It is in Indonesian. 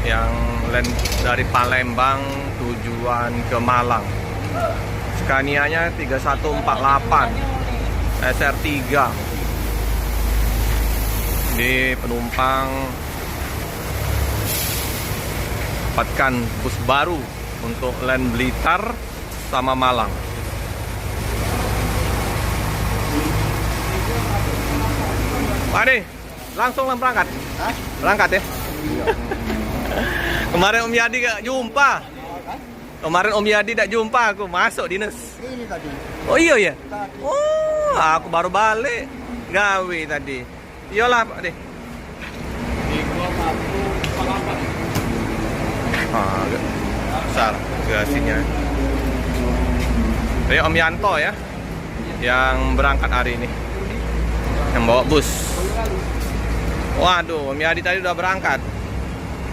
yang dari Palembang tujuan ke Malang. Scania-nya 3148 SR3. Di penumpang dapatkan bus baru untuk Land Blitar sama Malang. Pak Ade, langsung berangkat? Hah? Berangkat ya? Kemarin Om Yadi gak jumpa. Kemarin Om Yadi gak jumpa aku masuk dinas. Ini tadi. Oh iya ya? Tadi. Oh, aku baru balik gawe tadi. Iyalah Pak Ade. Agak besar bagasinya. Ini Om Yanto ya, yang berangkat hari ini, yang bawa bus. Waduh, Om Yadi tadi udah berangkat.